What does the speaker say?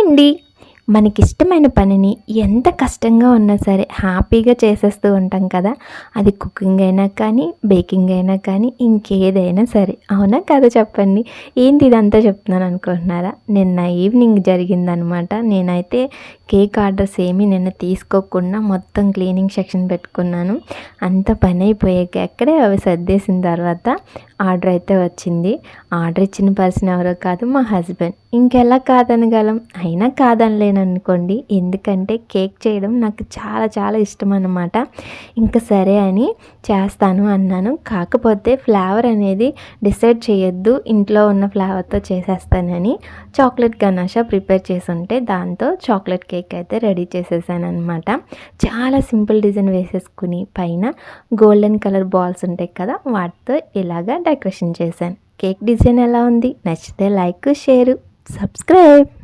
అండి. మనకిష్టమైన పనిని ఎంత కష్టంగా ఉన్నా సరే హ్యాపీగా చేసేస్తూ ఉంటాం కదా! అది కుకింగ్ అయినా కానీ, బేకింగ్ అయినా కానీ, ఇంకేదైనా సరే. అవునా కాదా చెప్పండి? ఏంటి ఇదంతా చెప్తున్నాను అనుకుంటున్నారా? నిన్న ఈవినింగ్ జరిగిందనమాట. నేనైతే కేక్ ఆర్డర్స్ ఏమీ నిన్న తీసుకోకుండా మొత్తం క్లీనింగ్ సెక్షన్ పెట్టుకున్నాను. అంత పని అయిపోయాక ఎక్కడే అవి సర్దేసిన తర్వాత ఆర్డర్ అయితే వచ్చింది. ఆర్డర్ ఇచ్చిన పర్సన్ ఎవరో కాదు, మా హస్బెండ్. ఇంకెలా కాదనగలం? అయినా కాదనలేననుకోండి. ఎందుకంటే కేక్ చేయడం నాకు చాలా చాలా ఇష్టం అన్నమాట. ఇంక సరే అని చేస్తాను అన్నాను. కాకపోతే ఫ్లేవర్ అనేది డిసైడ్ చేయొద్దు, ఇంట్లో ఉన్న ఫ్లేవర్తో చేసేస్తానని చాక్లెట్ గనాషా ప్రిపేర్ చేసుంటే దాంతో చాక్లెట్ కేక్ అయితే రెడీ చేసేసాను అనమాట. చాలా సింపుల్ డిజైన్ వేసేసుకుని పైన గోల్డెన్ కలర్ బాల్స్ ఉంటాయి కదా, వాటితో ఇలాగా డెకరేషన్ చేశాను. కేక్ డిజైన్ ఎలా ఉంది? నచ్చితే లైక్, షేర్, సబ్స్క్రైబ్.